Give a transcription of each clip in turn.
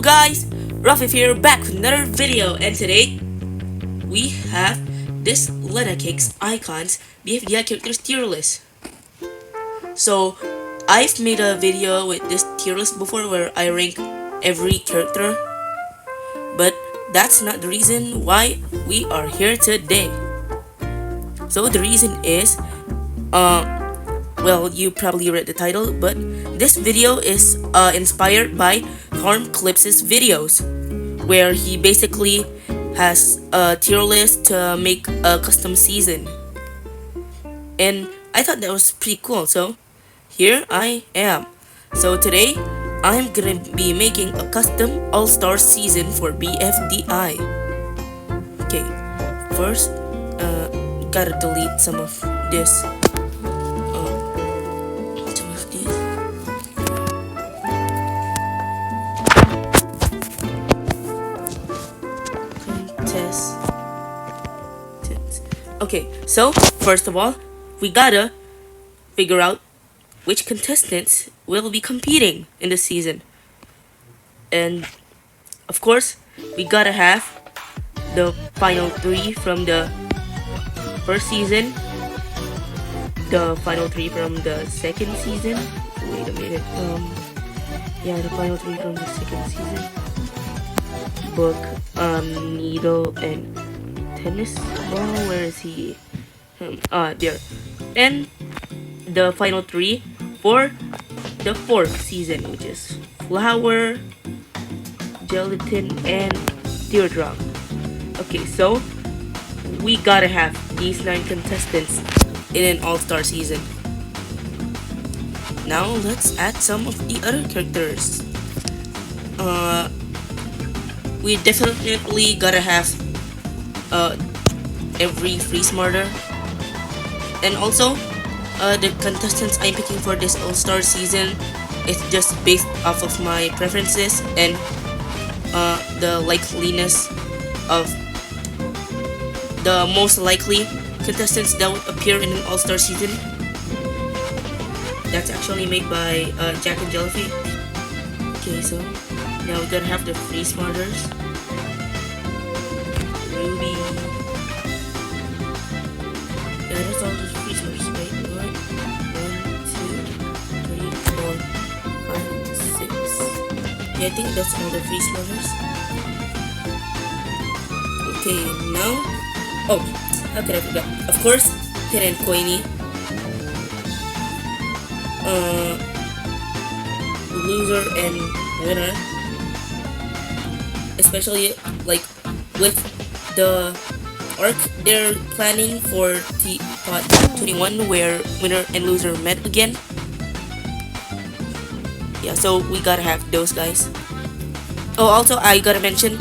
guys, Rafif here back with another video, and today we have this Lena Cakes Icons BFDI characters tier list. So I've made a video with this tier list before where I rank every character, but that's not the reason why we are here today. So the reason is, well, you probably read the title, but this video is inspired by Harm Clips' videos, where he basically has a tier list to make a custom season. And I thought that was pretty cool, so here I am. So today, I'm gonna be making a custom all-star season for BFDI. Okay, first, gotta delete some of this. Okay, so first of all, we gotta figure out which contestants will be competing in the season. And of course, we gotta have the final 3 from the first season, the final 3 from the second season. Wait a minute. Yeah, the final 3 from the second season. Book, needle, and tennis ball. Where is he? There. And the final 3 for the fourth season, which is flower, gelatin, and teardrop. Okay, so we gotta have these 9 contestants in an all-star season. Now let's add some of the other characters. We definitely gotta have every free smarter, and also the contestants I'm picking for this all-star season is just based off of my preferences and the likeliness of the most likely contestants that would appear in an all-star season. That's actually made by Jack and Jellyfish. Okay, so now we gotta have the free smarters. Ruby. Yeah, that's all the free smarters, right? 1, 2, 3, 4, 5, 6. Yeah, I think that's all the free smarters. Okay, now. Oh, how could I forget? Of course, Hit and Coiny. Loser and winner. Especially like with the arc they're planning for Teapot 21 where winner and loser met again. Yeah, so we gotta have those guys. Oh, also I gotta mention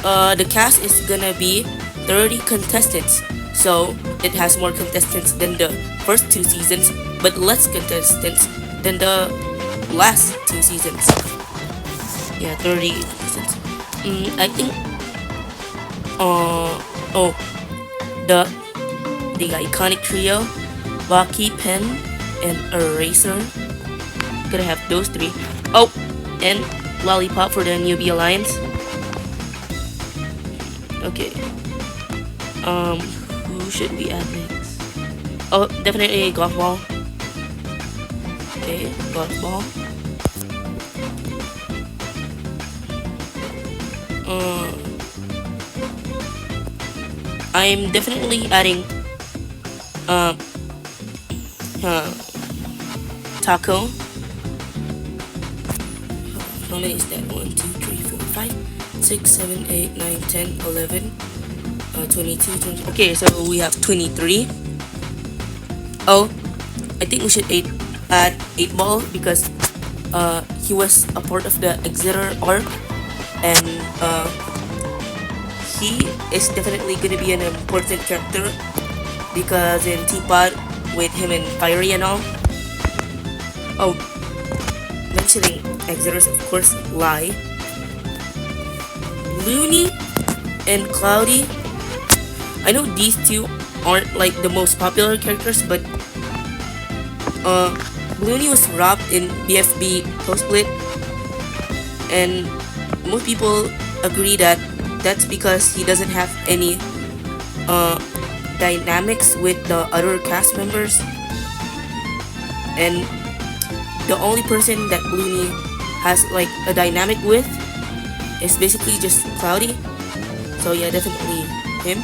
the cast is gonna be 30 contestants, so it has more contestants than the first 2 seasons, but less contestants than the last 2 seasons. Yeah, 30 contestants. I think the iconic trio, Lucky, Pen, and Eraser. Gonna have those 3. Oh, and Lollipop for the Newbie Alliance. Okay. Who should we add next? Oh, definitely Golf Ball. Okay, Golf Ball. I'm definitely adding Taco. How many is that? 1, 2, 3, 4, 5, 6, 7, 8, 9, 10, 11, 22, 20. Okay, so we have 23. Oh, I think we should add 8 Ball because he was a part of the Exeter arc, and he is definitely gonna be an important character because in Teapot with him and Fiery and all. Oh, mentioning Exeters, of course, Lie, Looney, and Cloudy. I know these 2 aren't like the most popular characters, but Looney was robbed in BFB post-split, and most people agree that that's because he doesn't have any uh, dynamics with the other cast members, and the only person that Looney has like a dynamic with is basically just Cloudy. So yeah, definitely him.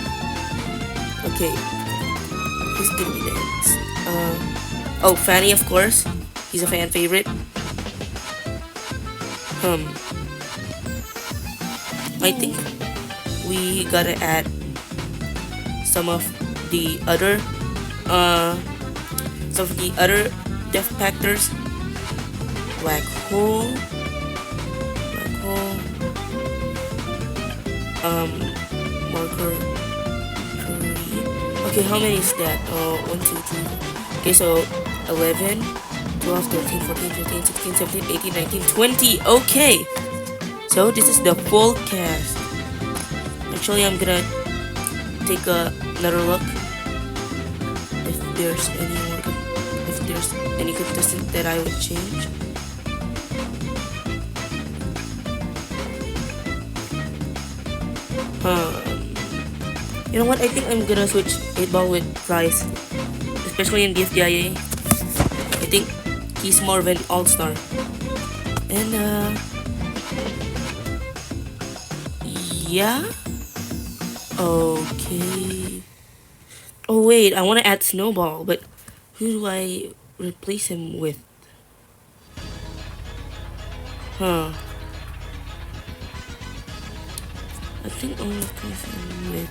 Okay, who's gonna be next? Oh, Fanny, of course. He's a fan favorite. I think we gotta add some of the other death factors. Black hole, marker 3. Okay, how many is that? 1, 2, 3. Okay, so 11, 12, 13, 14, 15, 16, 17, 18, 19, 20. Okay, so this is the full cast. Actually, I'm gonna take another look if there's any contestant that I would change. You know what? I think I'm gonna switch 8-ball with Price, especially in BFDI. I think he's more of an all-star. And yeah. Okay. Oh wait, I want to add Snowball, but who do I replace him with? I think I'll replace him with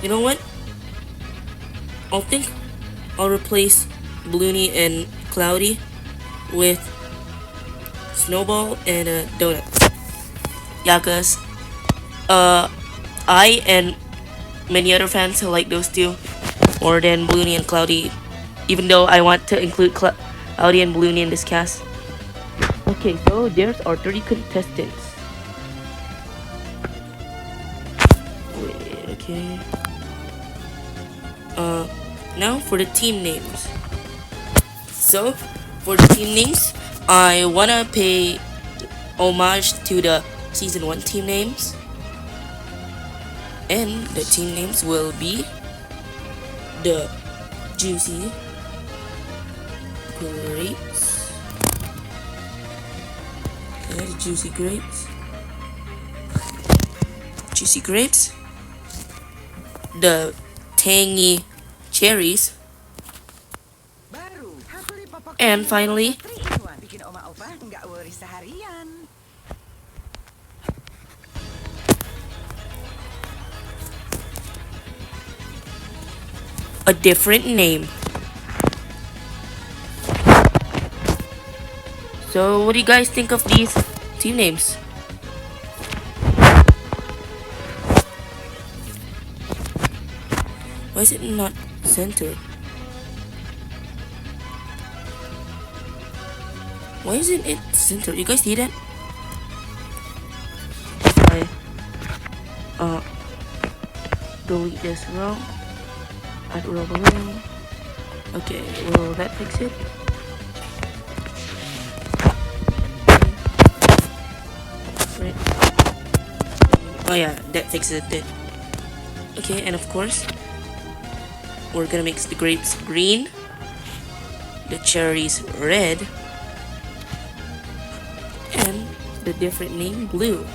you know what? I'll replace Bloony and Cloudy with Snowball and Donut. Yeah, cause I and many other fans like those two more than Bloony and Cloudy, even though I want to include Cloudy and Bloony in this cast. Okay, so there's our 30 contestants. Wait, okay. Now for the team names. So, for the team names, I wanna pay homage to the Season 1 team names. And the team names will be the Juicy Grapes. Okay, the Juicy Grapes. Juicy Grapes. The Tangy Cherries. And finally, a different name. So, what do you guys think of these team names? Why is it not centered? Why isn't it centered? You guys see that? I delete this row. Add row below. Okay, will that fix it? Right. Oh yeah, that fixes it. Okay, and of course, we're gonna mix the grapes green, the cherries red, and the different name blue.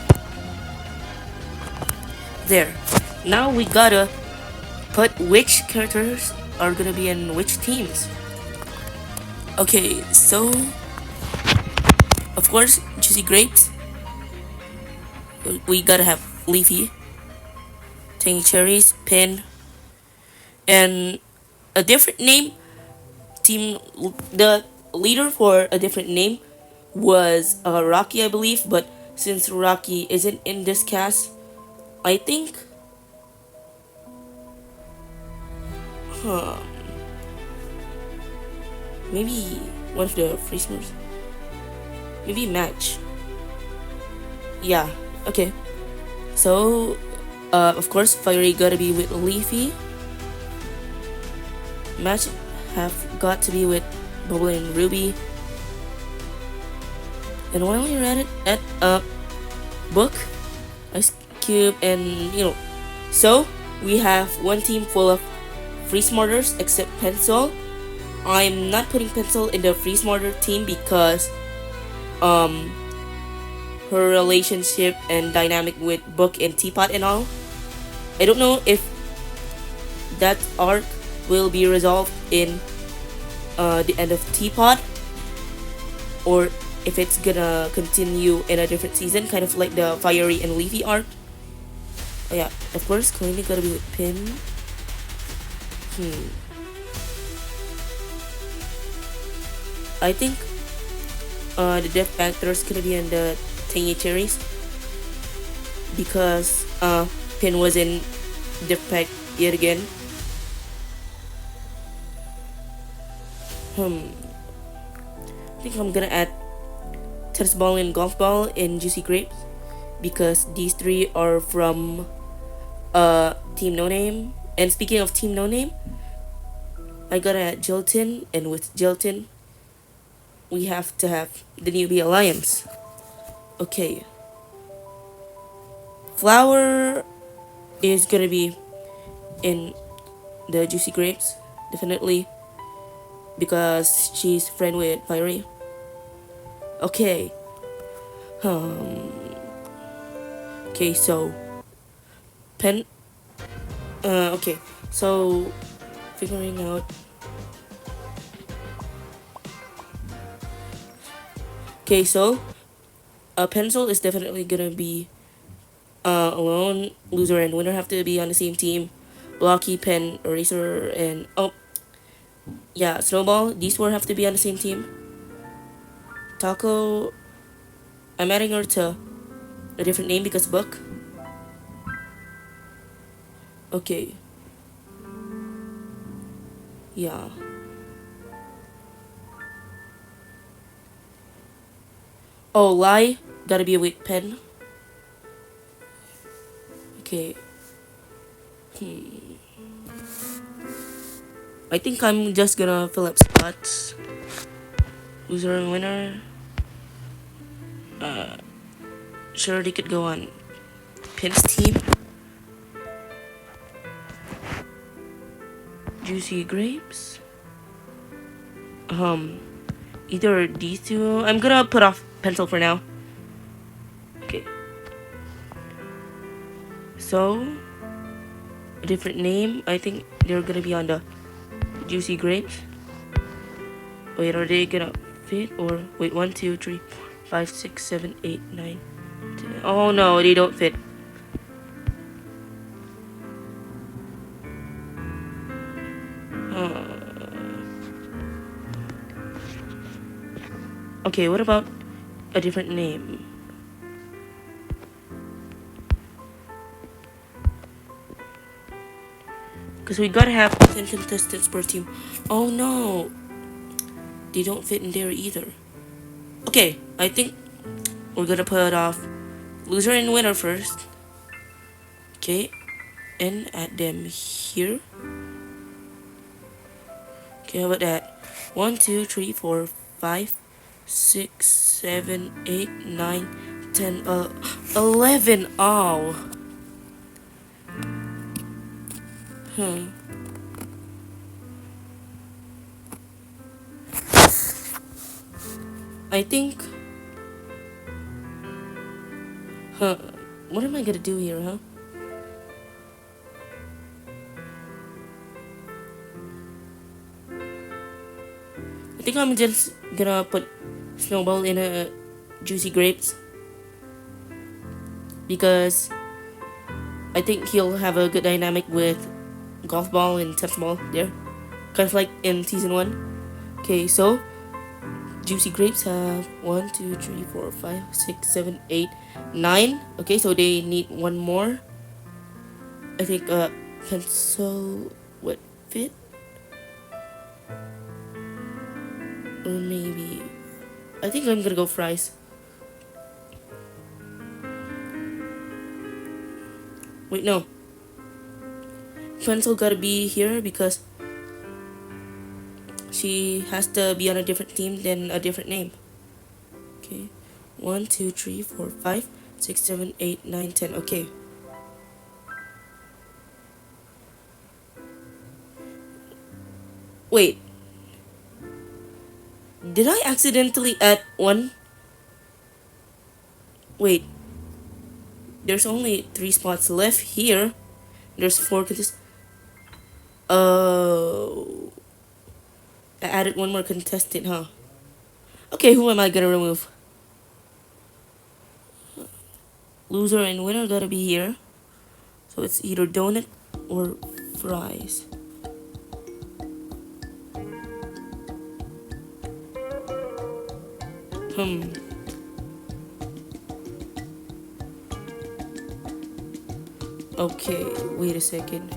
There. Now we gotta put which characters are gonna be in which teams. Okay, so of course, Juicy Grapes. We gotta have Leafy, Tangy Cherries, Pin, and a different name. The leader for a different name was Rocky, I believe, but since Rocky isn't in this cast, I think maybe one of the Freezers. Maybe Match. Yeah, okay. So, of course, Fiery gotta be with Leafy. match have got to be with Bubble and Ruby. And while you're at it, at Book, Ice Cube, and so we have one team full of Freeze Smarters except Pencil. I'm not putting Pencil in the Freeze Smarter team because her relationship and dynamic with Book and Teapot and all. I don't know if that arc will be resolved in the end of Teapot, or if it's gonna continue in a different season, kind of like the Fiery and Leafy arc. Oh yeah, of course, clearly gotta be with Pin. I think the Death Factor is gonna be in the Tangy Cherries because Pin was in Death Pack yet again. I think I'm gonna add Tennis Ball and Golf Ball in Juicy Grapes because these three are from Team No Name. And speaking of Team No Name, I gotta add Jilton, and with Jilton, we have to have the Newbie Alliance. Okay. Flower is gonna be in the Juicy Grapes, definitely, because she's friend with Fiery. Okay. Okay, so Pen. Okay, so figuring out. Okay, so Pencil is definitely gonna be alone. Loser and winner have to be on the same team. Blocky, Pen, Eraser, and yeah, Snowball. These four have to be on the same team. Taco, I'm adding her to a different name because Book. Okay. Yeah. Oh, Lie, gotta be with Pen. Okay. I think I'm just gonna fill up spots. Loser and winner. Sure, they could go on Pin's team. Juicy Grapes. Either these two. I'm gonna put off Pencil for now. Okay. So, a different name. I think they're gonna be on the Juicy Grapes. Wait, are they gonna fit or wait? 1, 2, 3, 5, 6, 7, 8, 9, 10. Oh no, they don't fit. Okay, what about a different name? Because we gotta have 10 contestants per team. Oh no, they don't fit in there either. Okay, I think we're gonna put off loser and winner first. Okay, and add them here. Okay, how about that? 1, 2, 3, 4, 5, 6, 7, 8, 9, 10, 11. Oh. I think. What am I gonna do here, huh? I think I'm just gonna put Snowball in a Juicy Grapes because I think he'll have a good dynamic with Golf Ball and Tennis Ball there, kind of like in season 1. Okay, so Juicy Grapes have 1, 2, 3, 4, 5, 6, 7, 8, 9. Okay, so they need one more. I think Pencil would fit. Or maybe I think I'm gonna go Fries. Wait, no. Pencil gotta be here because she has to be on a different team than a different name. Okay. 1, 2, 3, 4, 5, 6, 7, 8, 9, 10. Okay. Wait. Did I accidentally add one? Wait. There's only 3 spots left here. There's 4 contestants. Oh. I added one more contestant, huh? Okay, who am I gonna remove? Loser and winner gotta be here. So it's either donut or fries. Hmm. Okay, wait a second.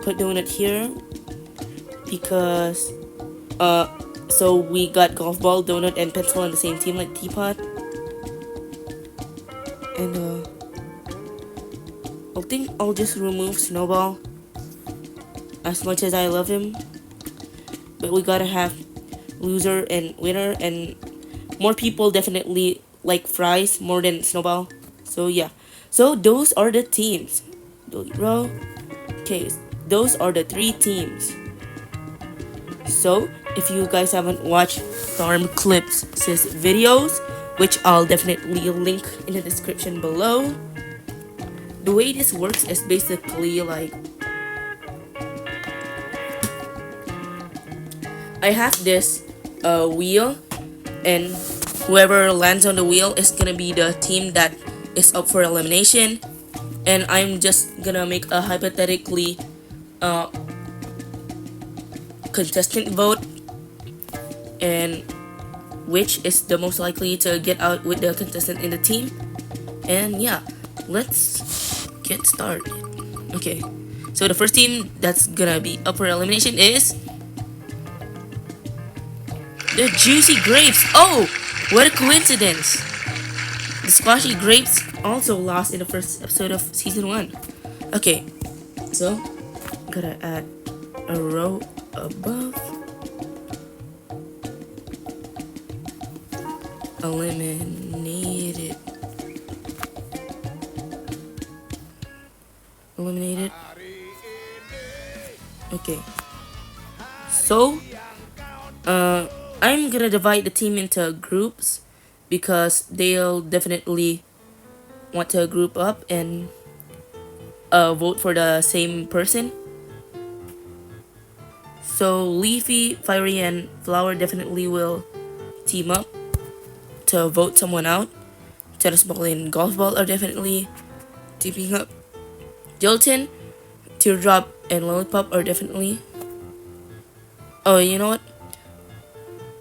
Put donut here because so we got golf ball, donut, and pencil on the same team like teapot. And I think I'll just remove Snowball. As much as I love him, but we gotta have loser and winner, and more people definitely like fries more than Snowball. So yeah. So those are the teams. Delete row. Okay, those are the 3 teams. So if you guys haven't watched Storm Clips' videos, which I'll definitely link in the description below, the way this works is basically like I have this wheel, and whoever lands on the wheel is gonna be the team that is up for elimination, and I'm just gonna make a hypothetically contestant vote, and which is the most likely to get out with the contestant in the team. And yeah, let's get started. Okay, so the first team that's gonna be up for elimination is the Juicy Grapes. Oh, what a coincidence! The Squashy Grapes also lost in the first episode of season 1. Okay, so gotta add a row above. Eliminated. Eliminated. Okay. So, I'm gonna divide the team into groups because they'll definitely want to group up and vote for the same person. So Leafy, Fiery, and Flower definitely will team up to vote someone out. Tennis Ball and Golf Ball are definitely teaming up. Gelatin, Teardrop, and Lollipop are definitely. Oh, you know what?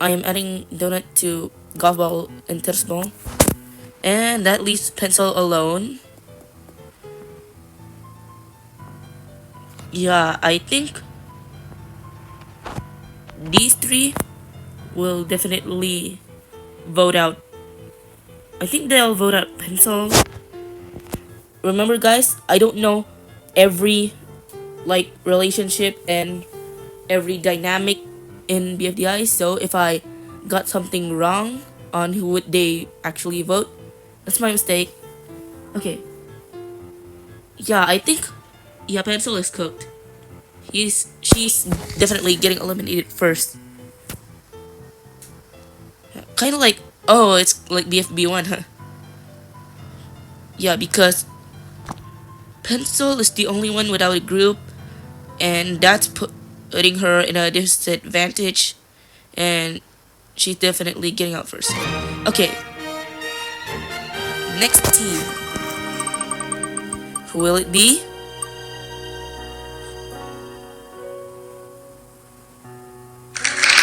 I am adding Donut to Golf Ball and Tennis Ball. And that leaves Pencil alone. Yeah, I think these 3 will definitely vote out. I think they'll vote out Pencil. Remember guys, I don't know every like relationship and every dynamic in BFDI, so if I got something wrong on who would they actually vote, that's my mistake. Okay. Yeah, I think Pencil is cooked. She's definitely getting eliminated first. Kind of like, oh, it's like BFB1, huh? Yeah, because Pencil is the only one without a group, and that's putting her in a disadvantage, and she's definitely getting out first. Okay. Next team. Who will it be?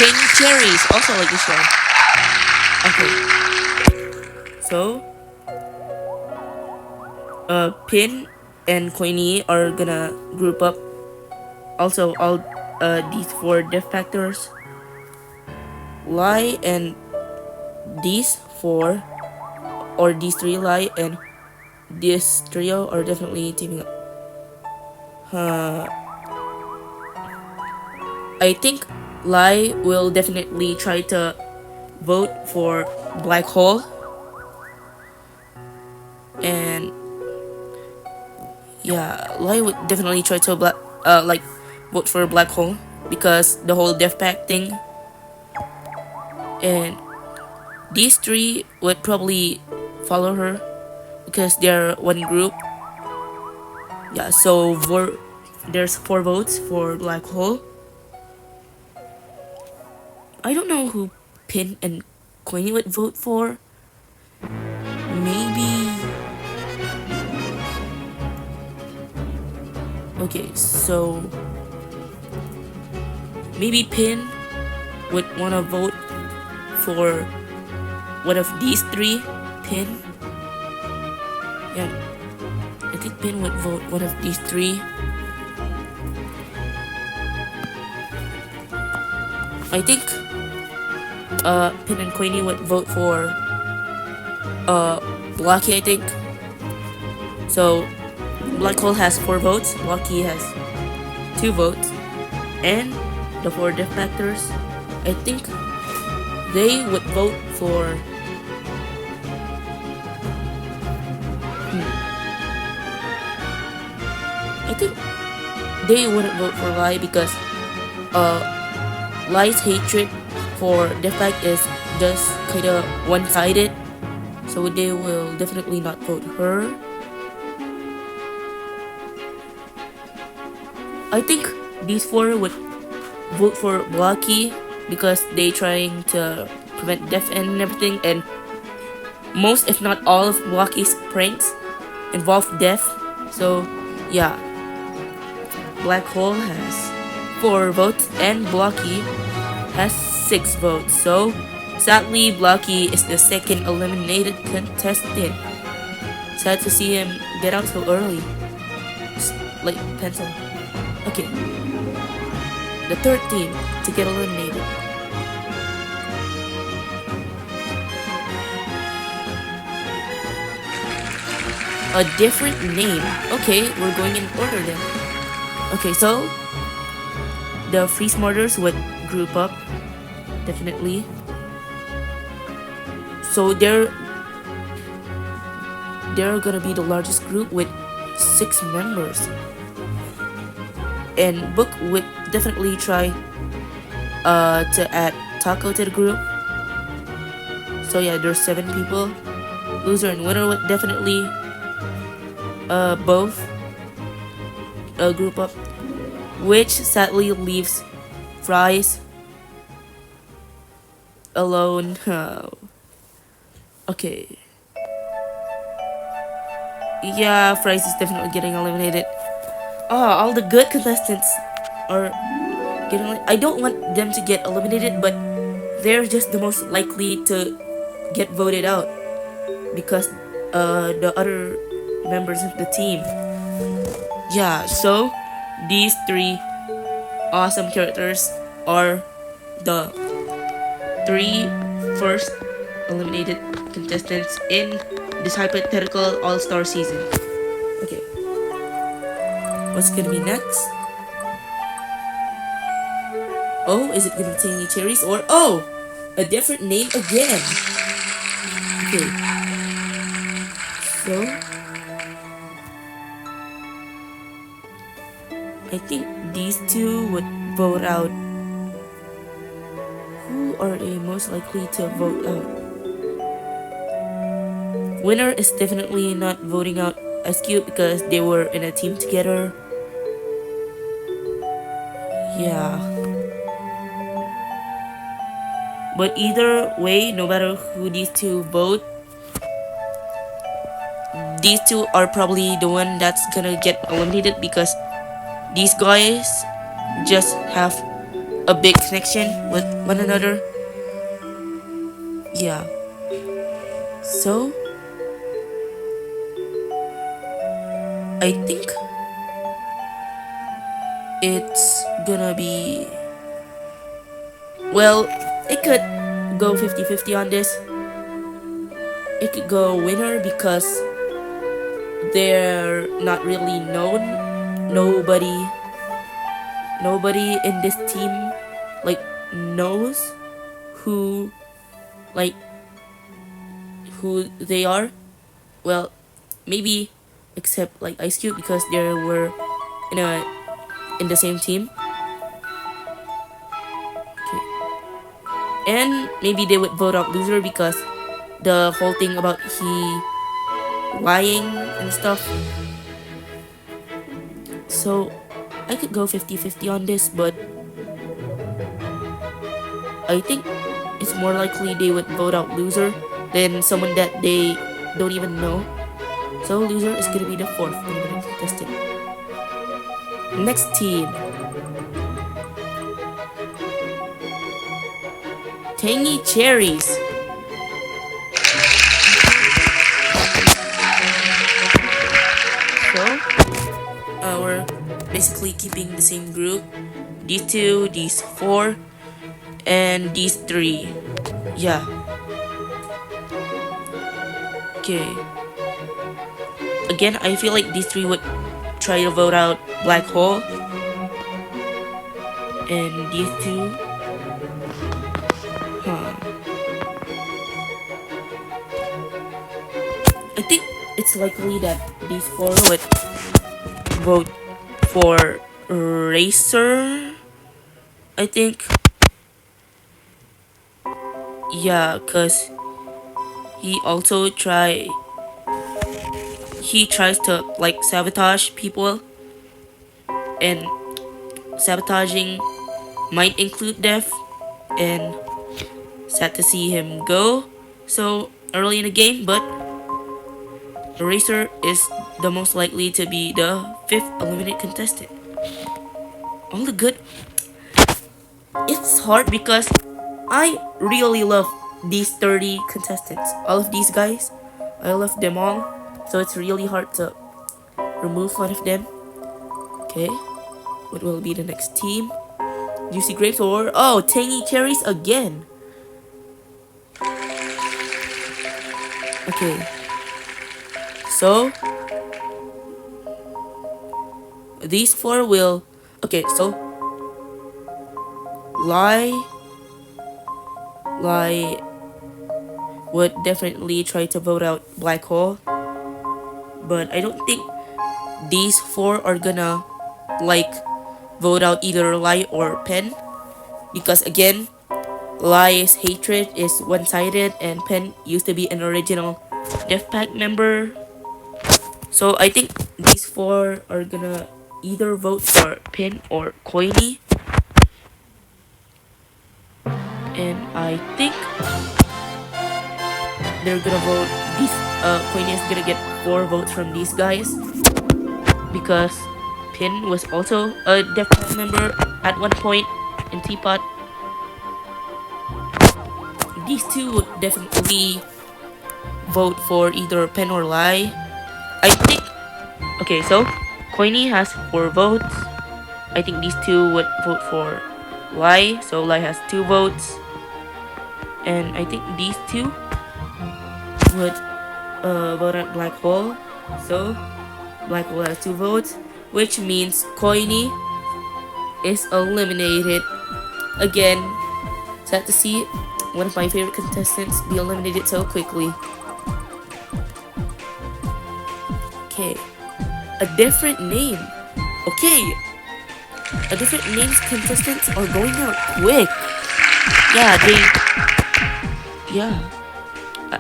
King Cherries, also like this one. Okay. So, Pin and Queenie are gonna group up. Also, all these 4 Death Factors, Lie, and these 4, or these 3 Lie, and this trio are definitely teaming up. I think Lai will definitely try to vote for Black Hole, and yeah, Lai would definitely try to like vote for Black Hole because the whole Death Pact thing, and these three would probably follow her because they're one group. Yeah, so there's 4 votes for Black Hole. I don't know who Pin and Queenie would vote for. Maybe. Okay, so maybe Pin would wanna vote for one of these 3. Pin. Yeah, I think Pin would vote one of these 3. I think Pin and Queenie would vote for Blocky, I think. So Black Hole has 4 votes, Blocky has 2 votes, and the 4 Death Factors, I think they would vote for I think they wouldn't vote for Lai because Lai's hatred for Death Pact is just kinda one-sided, so they will definitely not vote her. I think these 4 would vote for Blocky because they trying to prevent death and everything, and most if not all of Blocky's pranks involve death. So yeah, Black Hole has 4 votes and Blocky has 6 votes. So sadly, Blocky is the second eliminated contestant. Sad to see him get out so early. Like pencil. Okay. The third team to get eliminated. A different name. Okay, we're going in order then. Okay, so the Free Smarters would group up, definitely. So they're gonna be the largest group with 6 members. And Book would definitely try to add Taco to the group. So yeah, there's 7 people. Loser and winner would definitely both group up, which sadly leaves Fries alone. Okay. Yeah, Fries is definitely getting eliminated. All the good contestants are getting. I don't want them to get eliminated, but they're just the most likely to get voted out because the other members of the team. Yeah, so these 3 awesome characters are the 3 first eliminated contestants in this hypothetical all-star season. Okay. What's gonna be next? Oh, is it gonna be Tangy Cherries or a different name again? Okay. So I think these 2 would vote out. Who are they most likely to vote out? Winner is definitely not voting out SQ because they were in a team together. Yeah. But either way, no matter who these 2 vote, these 2 are probably the one that's gonna get eliminated because these guys just have a big connection with one another. Yeah. So I think it's gonna be, well, it could go 50-50 on this. It could go winner because they're not really known. Nobody nobody in this team like knows who like who they are. Well, maybe except like Ice Cube because they were in a in the same team. Okay. And maybe they would vote out loser because the whole thing about he lying and stuff. So I could go 50-50 on this, but I think it's more likely they would vote out loser than someone that they don't even know. So loser is gonna be the fourth eliminated contestant. Next team. Tangy Cherries. So, we're basically keeping the same group. These two, these four, and these three. Yeah. Okay. Again, I feel like these three would try to vote out Black Hole. And these two. Huh. I think it's likely that these four would vote for Racer. I think. Yeah, cause he tries to like sabotage people, and sabotaging might include death, and sad to see him go so early in the game, but Eraser is the most likely to be the fifth eliminated contestant. All the good. It's hard because I really love these 30 contestants. All of these guys, I love them all. So it's really hard to remove one of them. Okay, what will be the next team? Juicy grapes or tangy cherries again. Okay. So these four will so Lie would definitely try to vote out Black Hole. But I don't think these four are gonna like vote out either Lie or Pen. Because again, Lie's hatred is one-sided and Pen used to be an original Death Pack member. So I think these four are gonna either vote for Pen or Coiny. And I think they're gonna vote these Coiny is gonna get 4 votes from these guys because Pin was also a Death Pack member at one point in Teapot. These two would definitely vote for either Pen or Lie. I think so Coiny has 4 votes. I think these two would vote for Lie, so Lie has 2 votes. And I think these two would vote out Black Hole. So Black Hole has 2 votes, which means Coiny is eliminated. Again, sad to see one of my favorite contestants be eliminated so quickly. Okay, a different name. Okay, a different name's contestants are going out quick.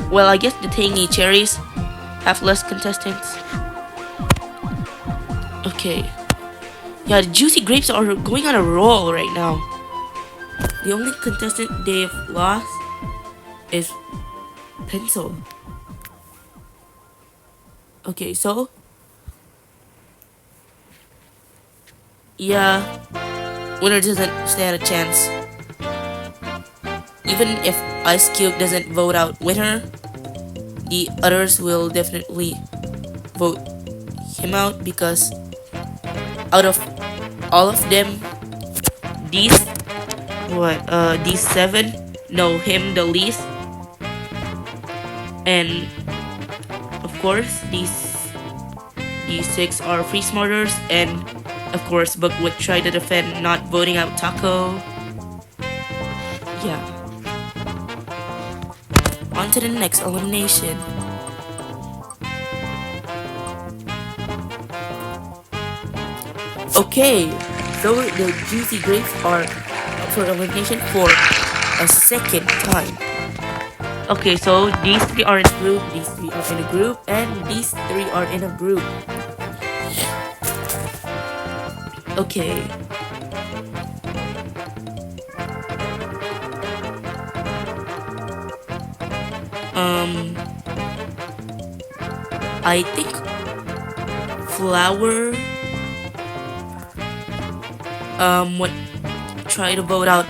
Well, I guess the tangy cherries have less contestants. Okay. Yeah, the juicy grapes are going on a roll right now. The only contestant they've lost is Pencil. Okay, so yeah, winner doesn't stand a chance. Even if Ice Cube doesn't vote out winner, the others will definitely vote him out because out of all of them, these 7 know him the least, and of course these 6 are free smarters, and Of course, Book would try to defend not voting out Taco. Yeah. On to the next elimination. Okay, so the juicy grapes are up for elimination for a second time. Okay, so these three are in a group, these three are in a group, and these three are in a group. Okay. I think Flower would try to vote out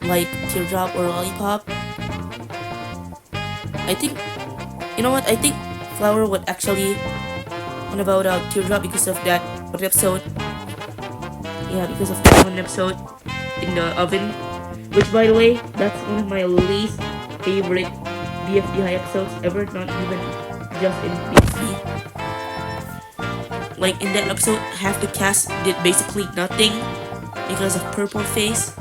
like Teardrop or Lollipop. I think, you know what? I think Flower would actually wanna vote out Teardrop because of that one episode. Yeah, because of that one episode in the oven. Which, by the way, that's one of my least favorite BFDI episodes ever. Not even just in BFD. Like in that episode, half the cast did basically nothing because of Purple Face.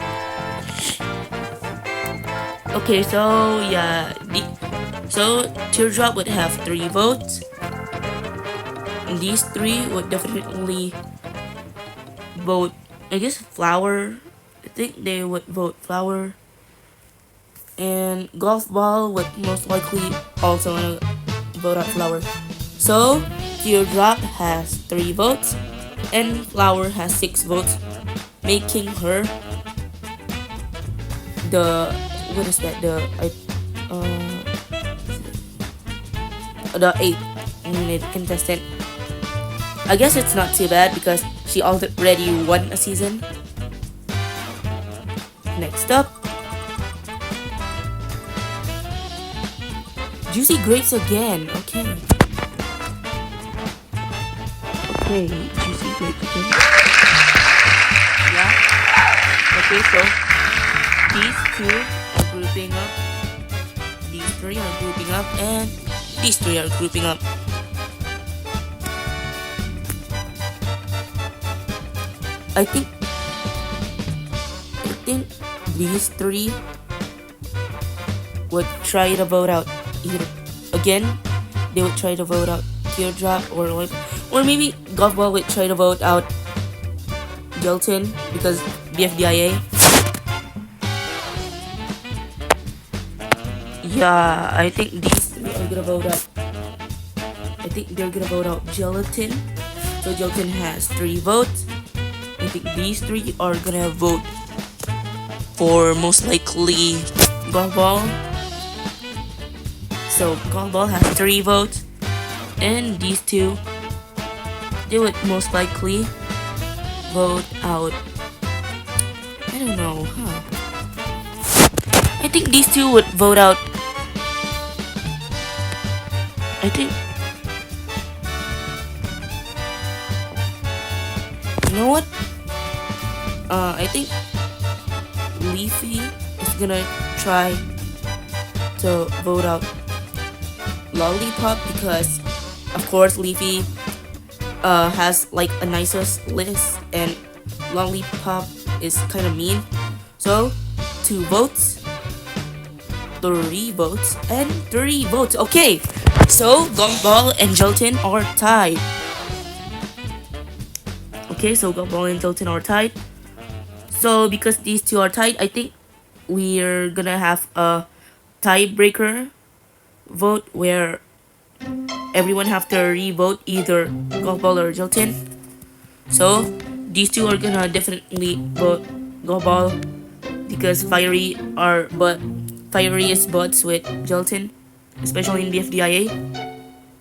Okay, so yeah, so Teardrop would have 3 votes. And these 3 would definitely vote. I guess Flower. I think they would vote Flower. And Golf Ball would most likely also wanna vote out Flower. So Teardrop has 3 votes, and Flower has 6 votes, making her the what is that the 8th eliminated contestant. I guess it's not too bad because she already won a season. Next up, Juicy Grapes again. Okay. Okay, Juicy Grapes again. Yeah. Okay, so these 2 are grouping up. These 3 are grouping up, and these 3 are grouping up. I think these 3 would try to vote out either again. They would try to vote out Teardrop or maybe Golf Ball would try to vote out Gelatin because BFDIA. Yeah, I think these 3 are gonna vote out. I think they're gonna vote out Gelatin. So Gelatin has 3 votes. I think these 3 are gonna vote for most likely Golf Ball. So Golf Ball has 3 votes, and these 2, they would most likely vote out. I don't know, huh? I think these 2 would vote out. I think. You know what? I think Leafy is gonna try to vote out Lollipop because, of course, Leafy has like a nicest list, and Lollipop is kind of mean. So 2 votes, 3 votes, and 3 votes. Okay, so Golf Ball and Gelatin are tied. Okay, so Golf Ball and Gelatin are tied. So because these 2 are tied, I think we're gonna have a tiebreaker vote where everyone have to re-vote either Golf Ball or Gelatin. So these 2 are gonna definitely vote Golf Ball because Fiery is buds with Gelatin, especially in BFDIA.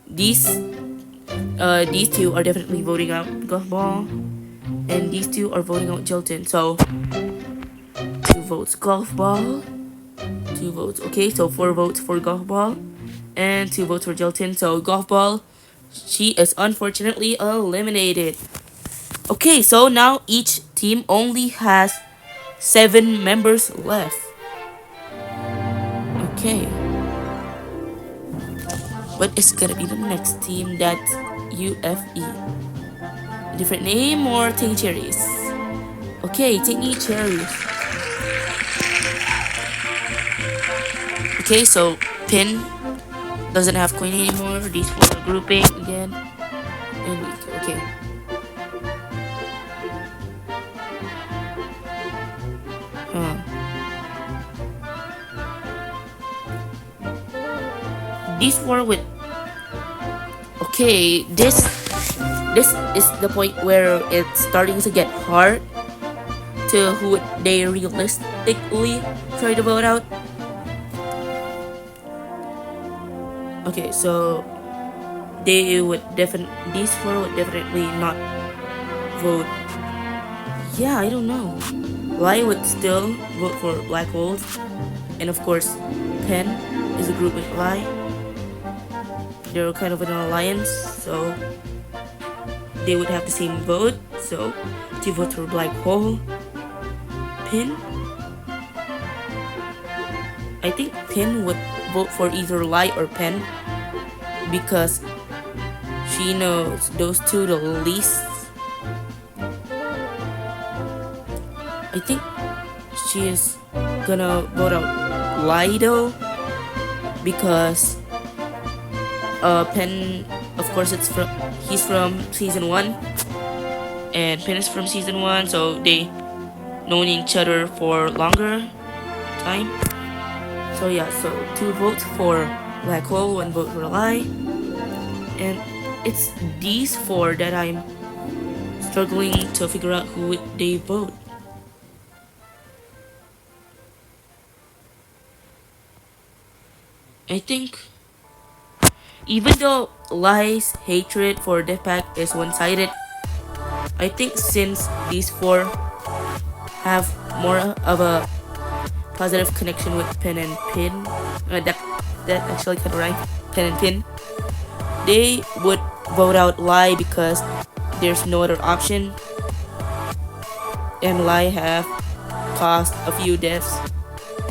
These 2 are definitely voting out Golf Ball, and these 2 are voting out Gelatin. So 2 votes Golf Ball, 2 votes. Okay, so 4 votes for Golf Ball, and 2 votes for Gelatin. So Golf Ball, she is unfortunately eliminated. Okay, so now each team only has 7 members left. Okay. What is gonna be the next team? That's UFE. Different name or Tangy Cherries? Okay, Tangy Cherries. Okay, so Pin doesn't have Queen anymore. These four are grouping again. And okay. Huh. These four with okay, this is the point where it's starting to get hard to who they realistically try to vote out. Okay, so these four would definitely not vote. Yeah, I don't know. Lai would still vote for Black Wolf, and of course, Pen is a group with Lai. They're kind of an alliance, so they would have the same vote. So, to vote for Black Hole, Pin. I think Pin would vote for either Lai or Pen because she knows those two the least. I think she is gonna vote out Lai though because Pen, of course, he's from season 1 and Pen is from season 1, so they known each other for longer time. So yeah, so 2 votes for Black Hole, 1 vote for Lai, and it's these 4 that I'm struggling to figure out who they vote. I think even though Lai's hatred for Deathpack is one-sided, I think since these 4 have more of a positive connection with Pen and Pin, that actually kind of rhymes, Pen and Pin, they would vote out Lai because there's no other option, and Lai have caused a few deaths.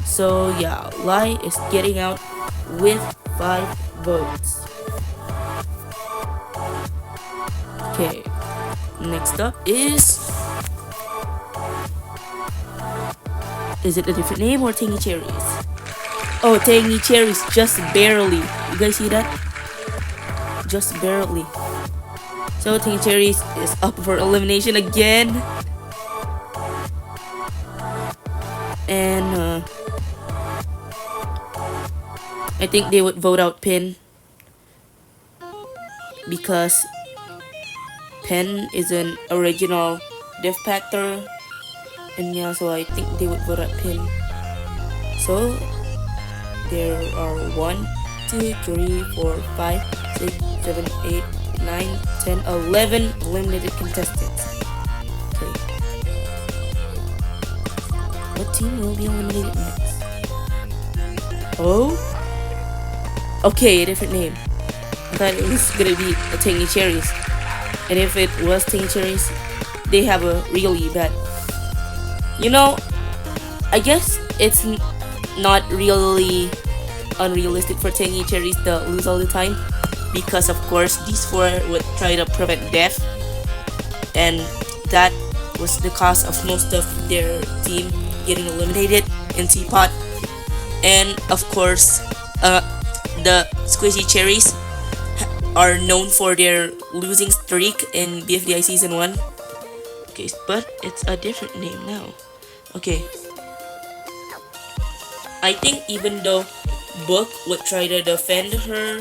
So yeah, Lai is getting out with 5 votes. Okay, next up is it a different name or Tangy Cherries? Oh, Tangy Cherries, just barely. You guys see that? Just barely. So Tangy Cherries is up for elimination again. And I think they would vote out Pin because Pen is an original Deathpacker, and yeah, so I think they would vote out Pin. So there are 1, 2, 3, 4, 5, 6, 7, 8, 9, 10, 11 eliminated contestants. Okay. What team will be eliminated next? Oh? Okay, a different name. I thought it was gonna be a Tangy Cherries. And if it was Tangy Cherries, they have a really bad... You know, I guess it's not really unrealistic for Tangy Cherries to lose all the time, because of course these 4 would try to prevent death, and that was the cause of most of their team getting eliminated in Teapot. And of course the Squishy Cherries are known for their losing streak in BFDI season 1. Okay, but it's a different name now. Okay, I think even though Book would try to defend her,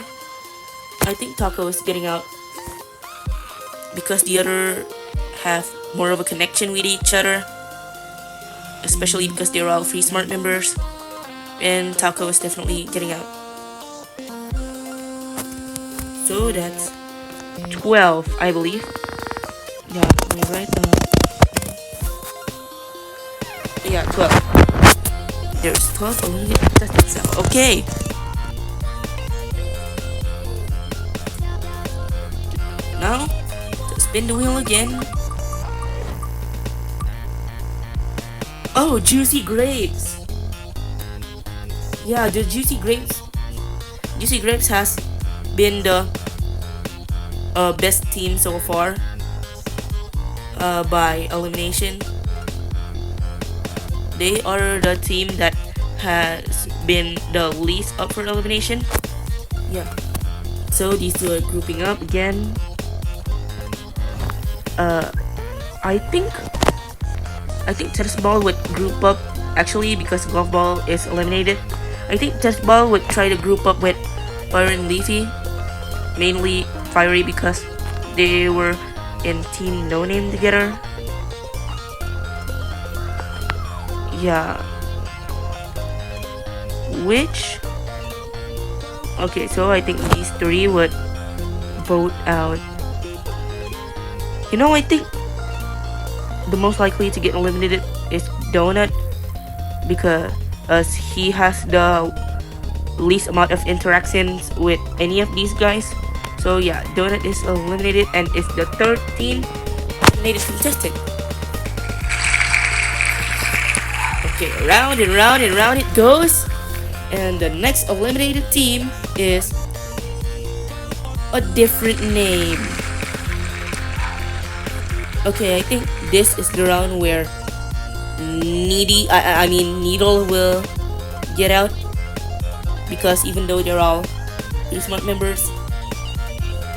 I think Taco is getting out because the other have more of a connection with each other, especially because they're all Free Smart members, and Taco is definitely getting out. So that's 12, I believe. Yeah, am I right? Yeah, 12. There's 12 eliminated contestants now. Okay. Now, spin the wheel again. Oh, Juicy Grapes. Yeah, the Juicy Grapes. Juicy Grapes has been the best team so far. by elimination. They are the team that has been the least up for elimination. Yeah. So these two are grouping up again. I think tennis ball would group up actually because golf ball is eliminated. I think tennis ball would try to group up with Fire and Leafy, mainly Fiery because they were in Team No Name together. Yeah. Okay, so I think these three would vote out. I think the most likely to get eliminated is Donut because he has the least amount of interactions with any of these guys. So yeah, Donut is eliminated and is the 13th eliminated contestant. Okay, round and round and round it goes. And the next eliminated team is a different name. Okay, I think this is the round where Needle will get out because even though they're all Free Smart members,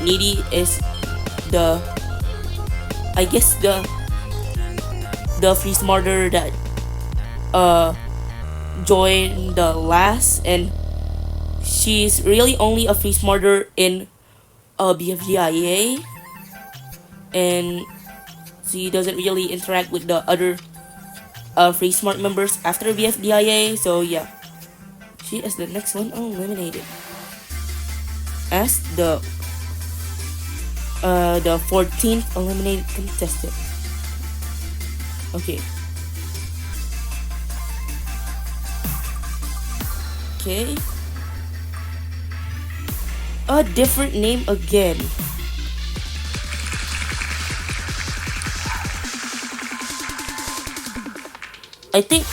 Needy is the Free Smarter that joined the last, and she's really only a Free Smarter in BFDI, and she doesn't really interact with the other Free Smart members after BFDIA. So yeah, she is the next one eliminated as the 14th eliminated contestant. Okay. A different name again. I think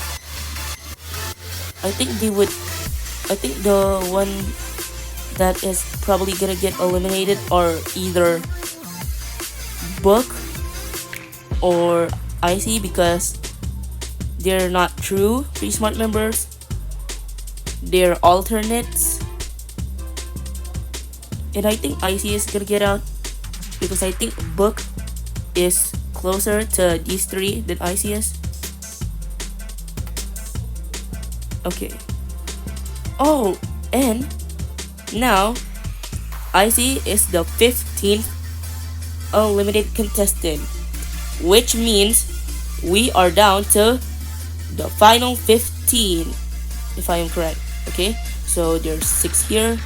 the one that is probably gonna get eliminated are either Book or Icy because they're not true Free Smart members. They're alternates. And I think Icy is gonna get out because I think Book is closer to these three than Icy is. Okay. Oh, and now Icy is the 15th eliminated contestant, which means we are down to the final 15, if I am correct. Okay, so there's 6 here,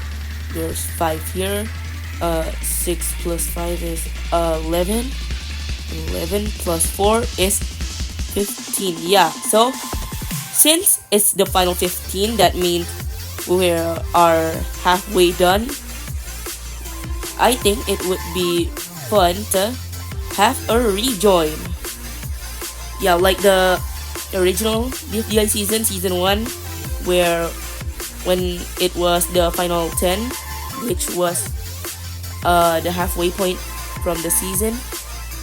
there's 5 here, 6 plus 5 is 11, 11 plus 4 is 15. Yeah, so since it's the final 15, that means we are halfway done. I think it would be fun to have a rejoin. Yeah, like the original BFDI season 1, where when it was the final 10, which was the halfway point from the season,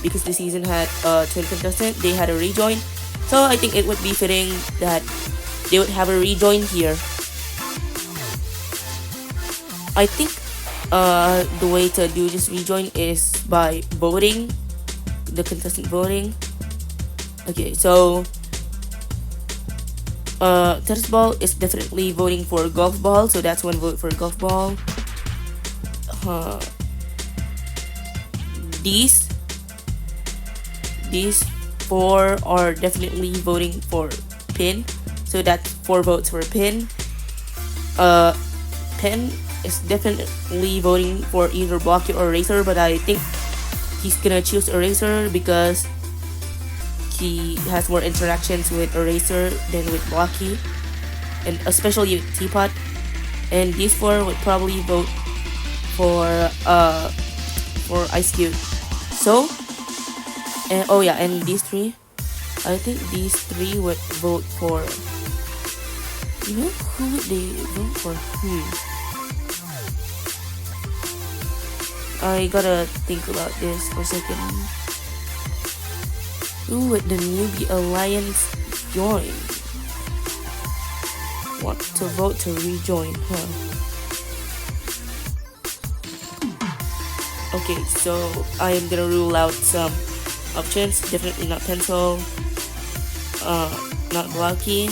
because the season had 20 contestants, they had a rejoin. So I think it would be fitting that they would have a rejoin here. I think the way to do this rejoin is by voting, the contestant voting. Okay, so tennis ball is definitely voting for golf ball, so that's one vote for golf ball. These 4 are definitely voting for pin, so that's 4 votes for pin. Pen is definitely voting for either Blocky or Eraser, but I think he's gonna choose Eraser because he has more interactions with Eraser than with Blocky, and especially with Teapot. And these 4 would probably vote for Ice Cube. So, and these 3, I think these 3 would vote for. Who would they vote for? I gotta think about this for a second. Who would the newbie alliance join? Want to vote to rejoin, huh? Okay, so I am gonna rule out some options. Definitely not pencil. Not blocky.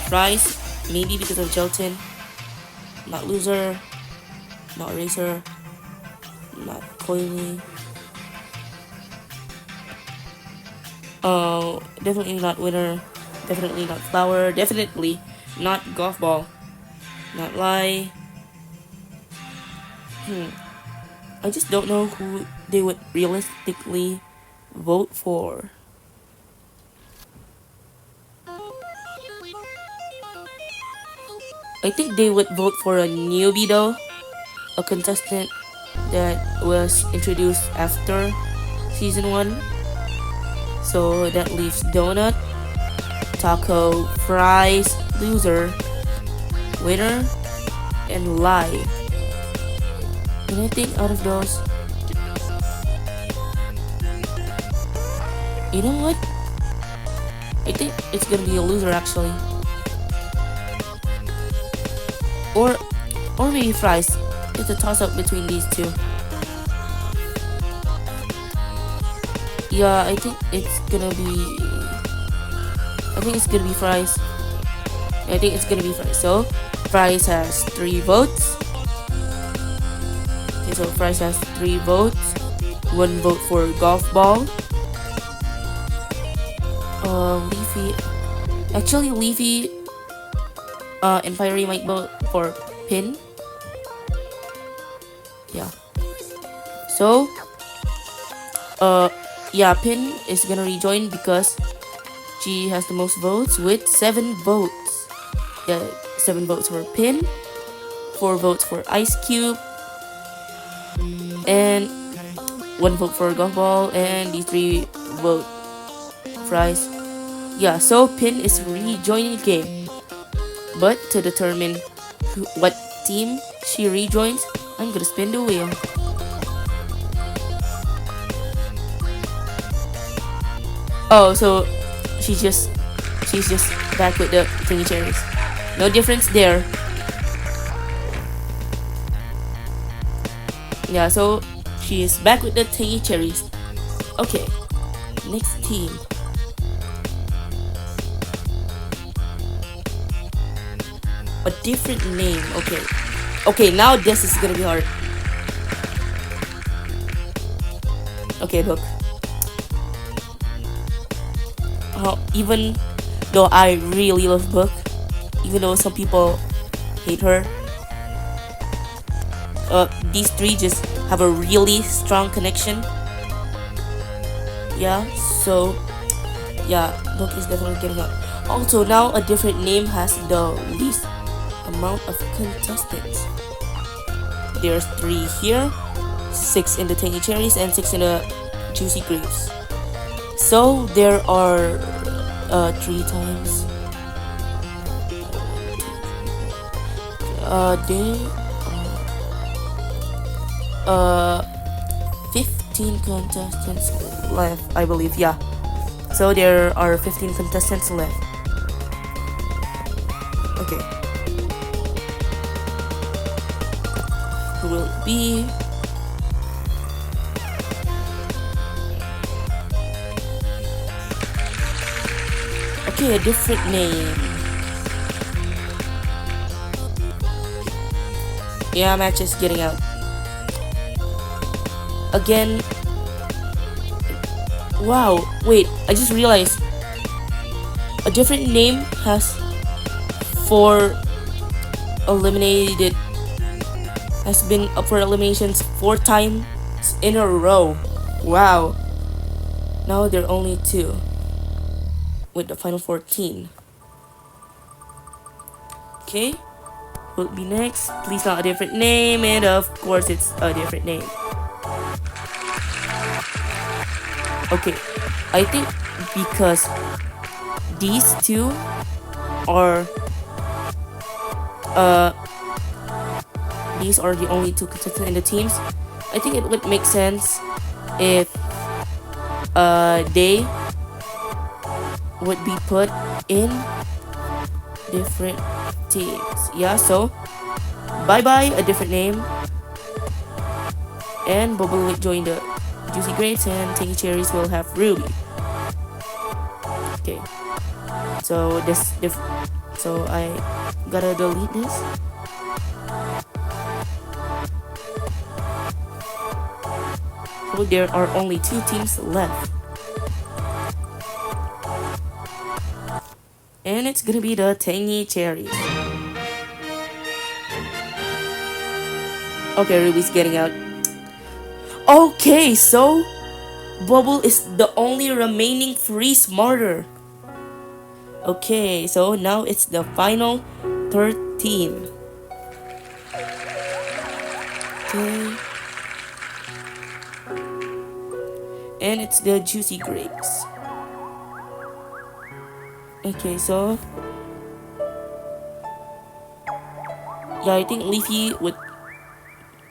Price, maybe because of gelatin. Not loser. Not racer. Not coily. Definitely not winner. Definitely not flower. Definitely not golf ball. Not lie. I just don't know who they would realistically vote for. I think they would vote for a newbie though, a contestant that was introduced after season 1. So that leaves donut, taco, fries, loser, winner, and lie. And I think out of those, you know what? I think it's gonna be a loser actually. Or maybe fries. It's a toss up between these two. Yeah, I think it's gonna be fries. I think it's gonna be fries. So fries has 3 votes. Okay, so fries has 3 votes. 1 vote for golf ball. Leafy. Actually, Leafy and Fiery might vote for Pin. Yeah. So, yeah, Pin is gonna rejoin because she has the most votes with 7 votes. Yeah, 7 votes for Pin, 4 votes for Ice Cube, and 1 vote for Golf Ball, and these 3 vote Fries. Yeah, so Pin is rejoining the game. But to determine what team she rejoins, I'm gonna spin the wheel. Oh, so she's just back with the thingy cherries. No difference there. Yeah, so she is back with the thingy cherries. Okay, next team. A different name. Okay, now this is gonna be hard. Okay, look. Even though I really love Book, even though some people hate her, these 3 just have a really strong connection. Yeah, so yeah, Book is definitely getting up. Also, now a different name has the least amount of contestants. There's 3 here, 6 in the tangy cherries, and 6 in the juicy grapes. So there are 3 times. 15 contestants left, I believe. Yeah. So there are 15 contestants left. Okay. Who will it be? Okay, a different name. Yeah, match is getting out. Again. Wow, wait, I just realized a different name has 4 eliminated, has been up for eliminations 4 times in a row. Wow. Now there are only 2 with the final 14. Okay, who'll be next? Please not a different name, and of course it's a different name. Okay, I think because these 2 are these are the only 2 contestants in the teams, I think it would make sense if they would be put in different teams. Yeah, so bye bye a different name, and Bubble would join the Juicy Grapes, and Tangy Cherries will have Ruby. Okay, so so I gotta delete this. So there are only 2 teams left, and it's gonna be the Tangy Cherries. Okay, Ruby's getting out. Okay, so Bubble is the only remaining free smarter. Okay, so now it's the final 3rd team. Okay. And it's the Juicy Grapes. Okay, so yeah, I think Leafy would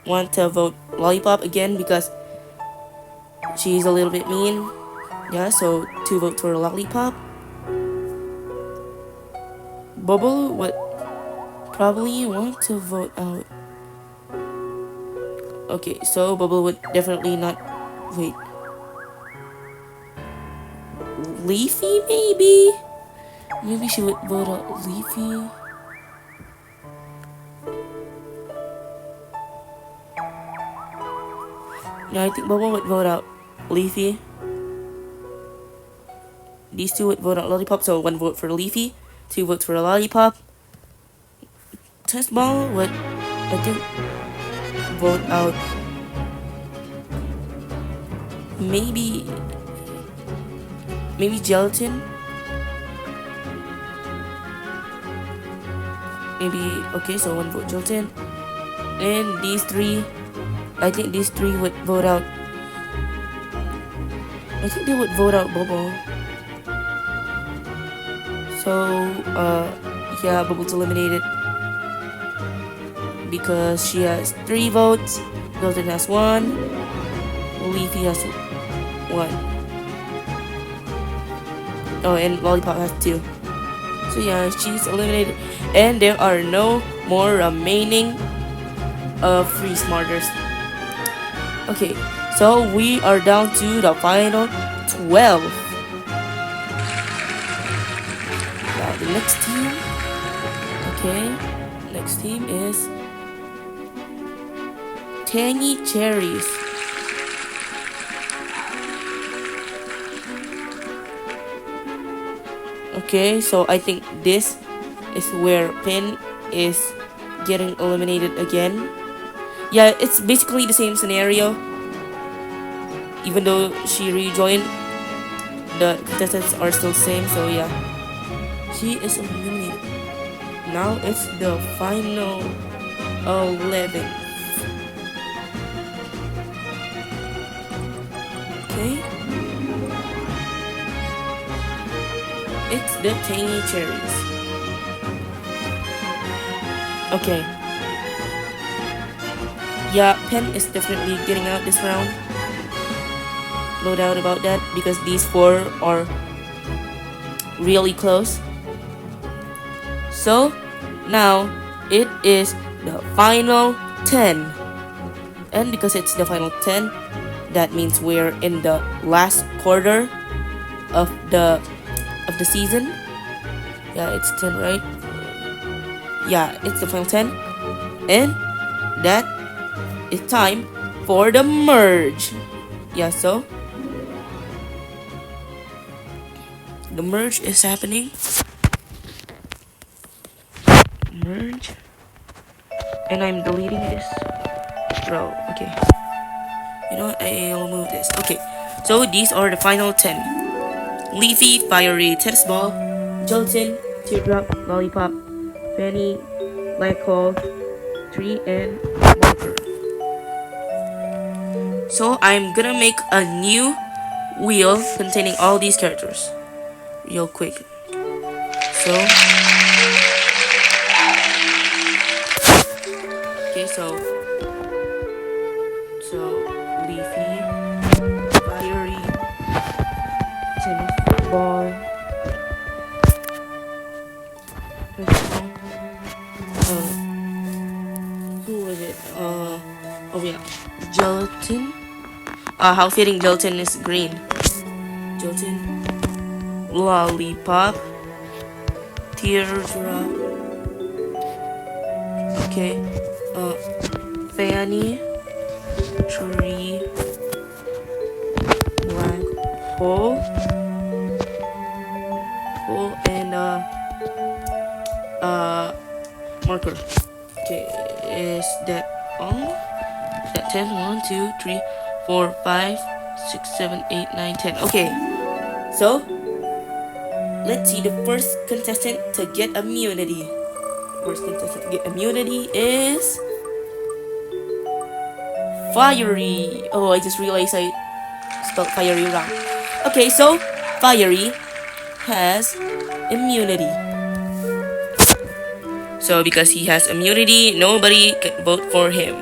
want to vote Lollipop again because she's a little bit mean. Yeah, so 2 votes for Lollipop. Bubble would probably want to vote out. Okay, so Bubble would definitely not. Wait. Leafy, maybe? Maybe she would vote out Leafy. No, I think Bubble would vote out Leafy. These 2 would vote out Lollipop, so 1 vote for Leafy, 2 votes for Lollipop. Test Ball would, I think, vote out maybe Gelatin. Maybe, okay, so 1 vote Gelatin. And these 3, I think these 3 would vote out. I think they would vote out Bubble. So, yeah, Bubble's eliminated because she has 3 votes. Gelatin has 1. Leafy has 1. Oh, and Lollipop has 2. So yeah, she's eliminated, and there are no more remaining free smarters. Okay, so we are down to the final 12. Now the next team. Okay, next team is Tangy Cherries. Okay, so I think this is where Pin is getting eliminated again. Yeah, it's basically the same scenario. Even though she rejoined, the contestants are still the same, so yeah. She is eliminated. Now it's the final 11. Okay. It's the Tangy Cherries. Okay. Yeah, Pen is definitely getting out this round. No doubt about that, because these 4 are really close. So, now it is the final 10. And because it's the final 10, that means we're in the last quarter of the season. Yeah, it's 10, right? Yeah, it's the final 10. And that is time for the merge. Yeah, so the merge is happening. Merge. And I'm deleting this. Bro, okay. You know what? I'll move this. Okay, so these are the final 10. Leafy, Fiery, Tennis Ball, Gelatin, Teardrop, Lollipop, Penny, Black Hole, Tree, and Walker. So I'm gonna make a new wheel containing all these characters real quick. So okay, so Leafy, Fiery, Who was it? Oh yeah, gelatin. How fitting gelatin is green. Gelatin, lollipop, teardrop. Okay. Fanny, tree, black hole, and marker. Okay, is that all? Is that 10? 1, 2, 3, 4, 5, 6, 7, 8, 9, 10. Okay, so let's see the first contestant to get immunity. First contestant to get immunity is Fiery. Oh, I just realized I spelled Fiery wrong. Okay, so Fiery has immunity. So because he has immunity, nobody can vote for him.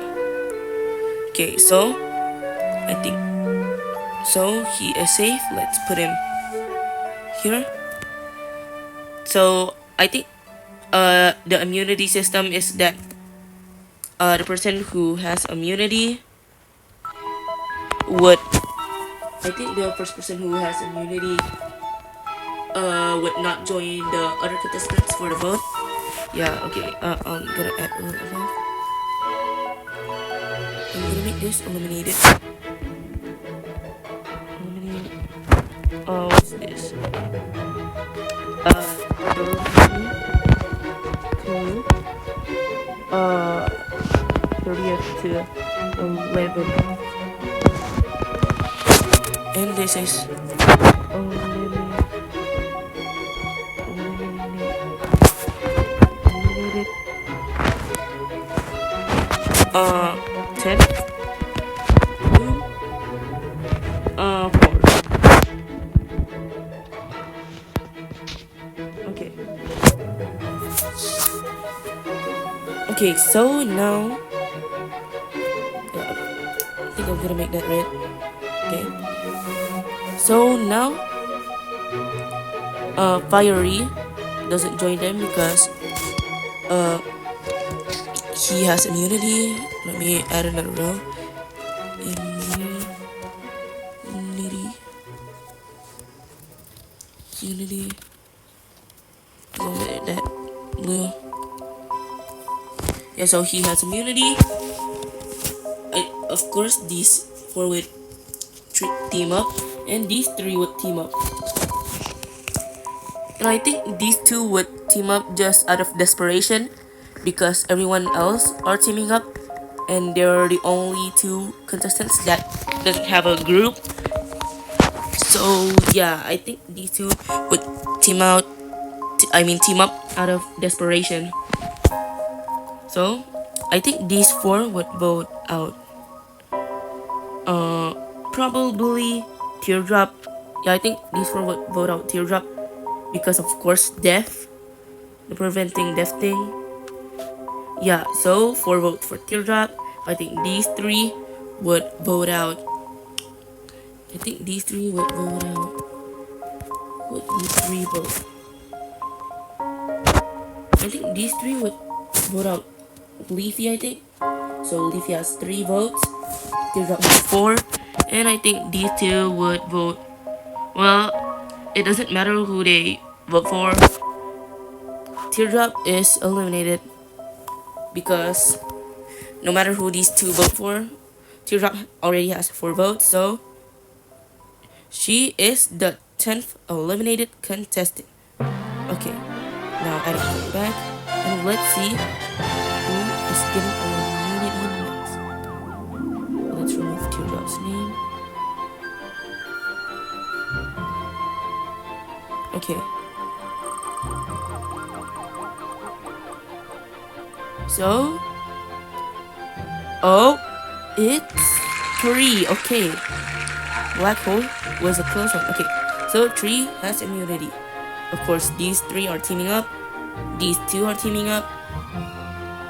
Okay, so I think so he is safe. Let's put him here. So I think the immunity system is that the person who has immunity would, I think the first person who has immunity would not join the other contestants for the vote. Yeah, okay. I'm gonna add a little above. I'm gonna make this eliminated. Eliminate. What's this? 30th to 11. And this is eliminated. 10. 4. Okay. Okay, so now I think I'm gonna make that red. Okay. So now Fiery doesn't join them because he has immunity. Let me add another row. Unity. That blue. Yeah, so he has immunity. Of course, these 4 would team up, and these 3 would team up. And I think these 2 would team up just out of desperation because everyone else are teaming up, and they're the only 2 contestants that doesn't have a group. So yeah, I think these 2 would team up out of desperation. So I think these 4 would vote out. Probably Teardrop. Yeah, I think these 4 would vote out Teardrop because of course death, the preventing death thing. Yeah, so 4 votes for Teardrop. I think these 3 would vote out. I think these 3 would vote out. Would these 3 vote? I think these 3 would vote out Leafy, I think. So Leafy has 3 votes. Teardrop has 4. And I think these 2 would vote. Well, it doesn't matter who they vote for. Teardrop is eliminated because no matter who these 2 vote for, Teardrop already has 4 votes. So she is the 10th eliminated contestant. Okay, now add it back and let's see who is getting eliminated next. Let's remove Teardrop's name. Okay. So, oh, it's 3. Okay. Black hole was a close one. Okay. So 3 has immunity. Of course, these 3 are teaming up. These 2 are teaming up.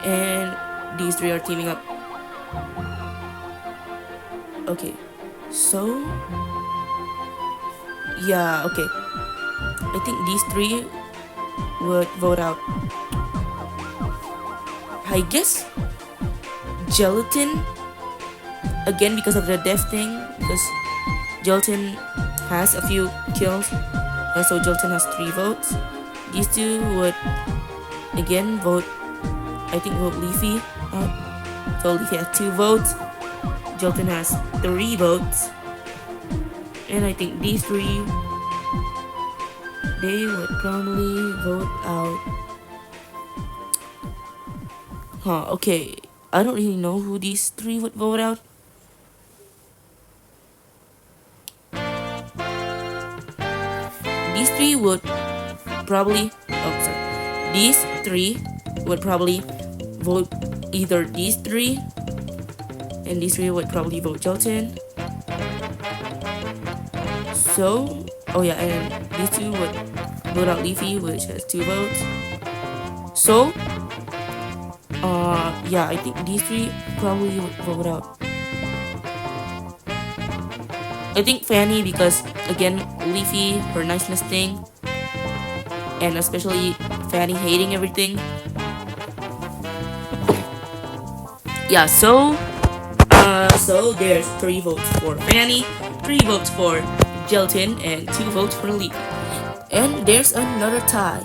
And these 3 are teaming up. Okay. So, yeah, okay. I think these 3 would vote out. I guess Gelatin, again because of the death thing, because Gelatin has a few kills, so Gelatin has 3 votes. These two would again vote, I think vote Leafy. So Leafy has 2 votes, Gelatin has 3 votes, and I think these 3, they would probably vote out. Okay. I don't really know who these 3 would vote out. These 3 would probably... Oh, sorry. These 3 would probably vote either these 3, and these 3 would probably vote Gelatin. So... Oh yeah, and these 2 would vote out Leafy, which has 2 votes. So... yeah, I think these 3 probably would vote out. I think Fanny, because again, Leafy, her niceness thing, and especially Fanny hating everything. Yeah, so there's 3 votes for Fanny, 3 votes for Gelatin, and 2 votes for Leafy. And there's another tie,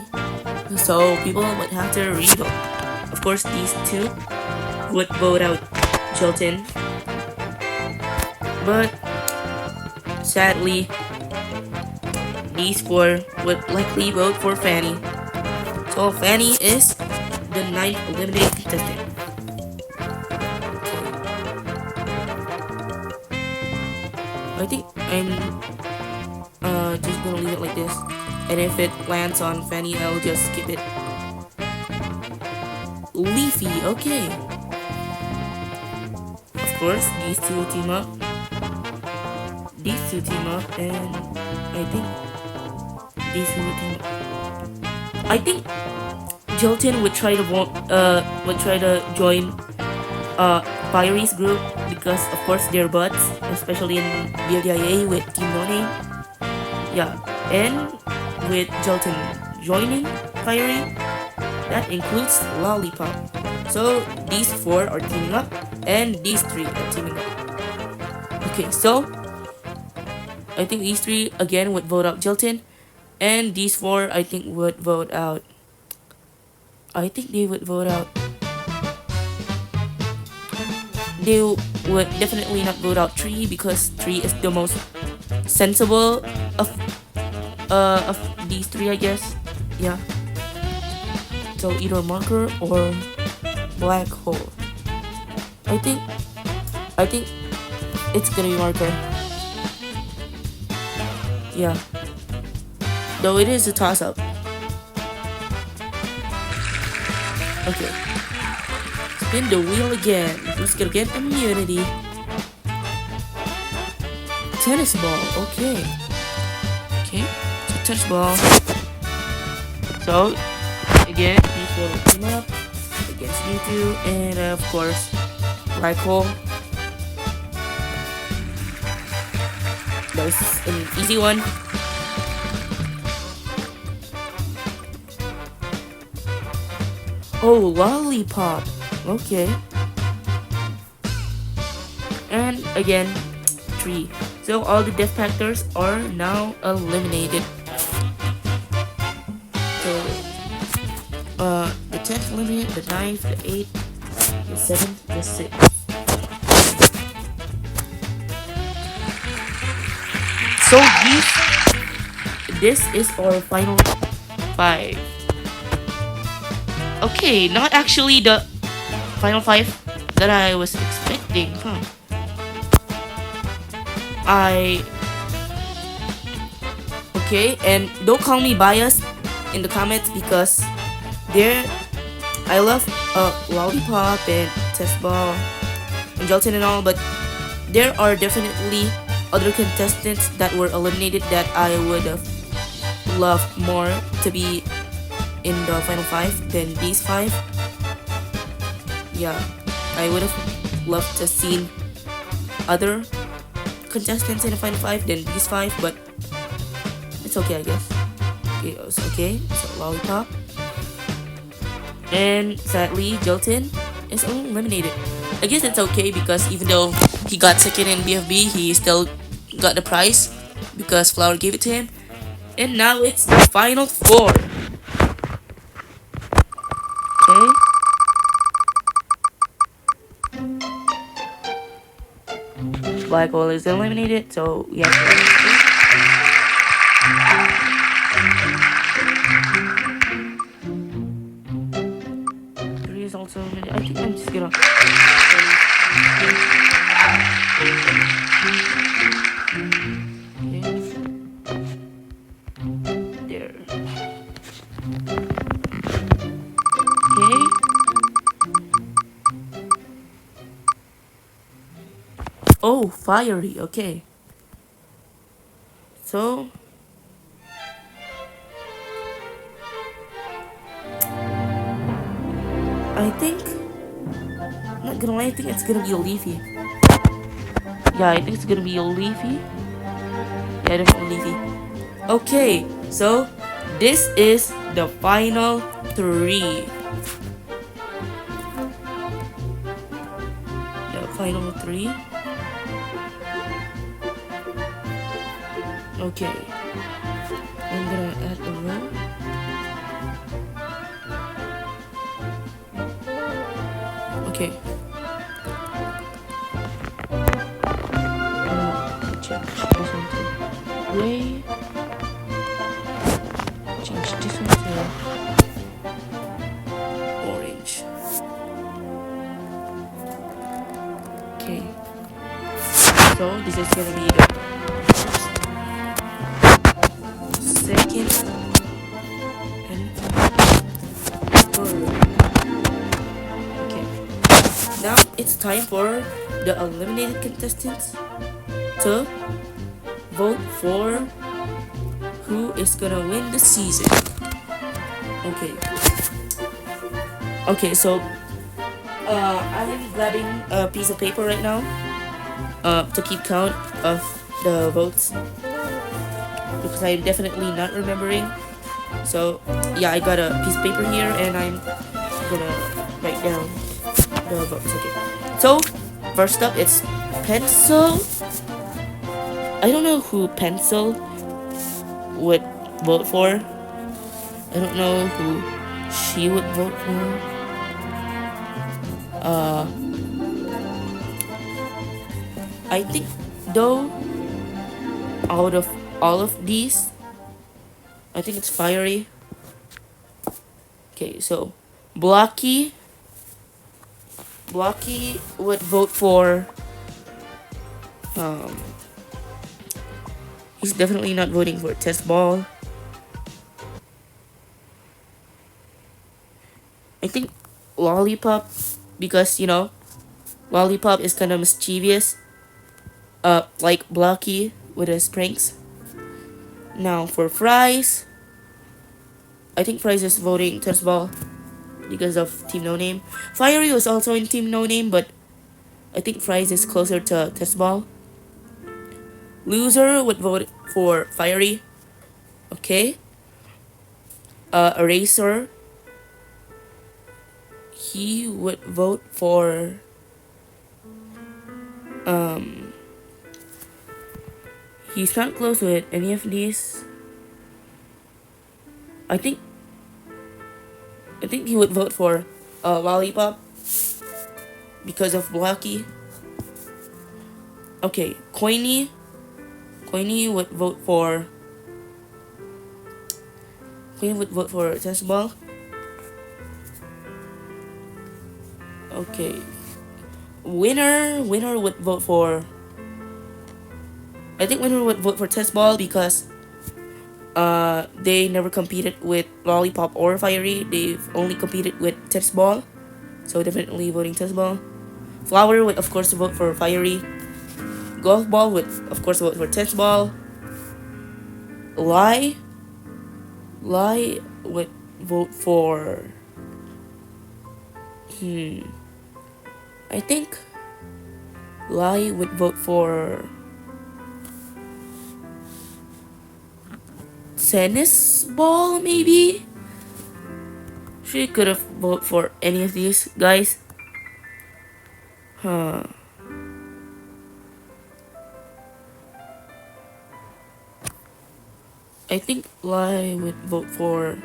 so people would have to re-vote. Of course, these 2 would vote out Gelatin, but sadly, these 4 would likely vote for Fanny. So Fanny is the 9th eliminated contestant. I think I'm just gonna leave it like this, and if it lands on Fanny, I'll just skip it. Leafy, okay. Of course, these 2 team up. These 2 team up, and I think these 2 would team up. I think Gelatin would try to join Fiery's group, because of course they're bots, especially in BFDI with Team No Name. Yeah, and with Gelatin joining Fiery, that includes Lollipop. So these 4 are teaming up, and these 3 are teaming up. Okay, so I think these 3 again would vote out Gelatin, and these 4 I think would vote out. I think they would vote out. They would definitely not vote out 3, because 3 is the most sensible of these 3, I guess. Yeah. So either marker or black hole. I think it's gonna be marker. Yeah. Though it is a toss-up. Okay. Spin the wheel again. Who's gonna get immunity? Tennis ball. Okay. Okay. So tennis ball. So again, these will team up against you 2, and of course, black hole. That was an easy one. Oh, Lollipop. Okay. And again, 3. So all the death factors are now eliminated. So the 10th eliminated, the 9th, the 8th, the 7th, the 6th. So this is our final 5. Okay, not actually the final 5 that I was expecting, huh? Okay, and don't call me biased in the comments, because I love Lollipop and Test Ball and Gelatin and all, but there are definitely other contestants that were eliminated that I would have loved more to be in the final 5 than these 5. Yeah, I would have loved to seen other contestants in the final 5 than these 5, but it's okay, I guess. Okay, it's okay. So Lollipop, and sadly Gelatin is eliminated. I guess it's okay because even though he got second in BFB, he still got the prize because Flower gave it to him. And now it's the final four. Okay. Black hole is eliminated, so we have to. Three is also eliminated. I think I'm just gonna. Okay. There. Okay. Oh, fiery. Okay. So. I think. I'm not gonna lie, I think it's gonna be a leafy. Yeah, I think it's gonna be a leafy. Yeah, definitely leafy. Okay, so this is the final three. The final three. Okay. I'm gonna add a row. Okay. Change this one to gray. Change this one to orange. Okay. So this is gonna be the second and third. Okay. Now it's time for the eliminated contestants to vote for who is gonna win the season. Okay. Okay, so I'm grabbing a piece of paper right now to keep count of the votes because I'm definitely not remembering. So yeah, I got a piece of paper here and I'm gonna write down the votes. Okay. So first up, it's Pencil. I don't know who Pencil would vote for. I don't know who she would vote for. I think though, out of all of these, I think it's Fiery. Okay, so Blocky would vote for. He's definitely not voting for Test Ball. I think Lollipop, because Lollipop is kind of mischievous, like Blocky with his pranks. Now for Fries, I think Fries is voting Test Ball because of Team No Name. Fiery was also in Team No Name, but I think Fries is closer to Test Ball. Loser would vote for Fiery. Okay. Eraser, he would vote for he's not close with any of these. I think he would vote for Lollipop because of Blocky. Okay, Coiny would vote for Test Ball. Okay. Winner would vote for. I think Winner would vote for Test Ball because they never competed with Lollipop or Fiery. They've only competed with Test Ball, so definitely voting Test Ball. Flower would of course vote for Fiery. Golf Ball would of course vote for Test Ball. Lie would vote for. I think Lie would vote for Tennis Ball, maybe? She could have voted for any of these guys. Huh. I think Lai would vote for.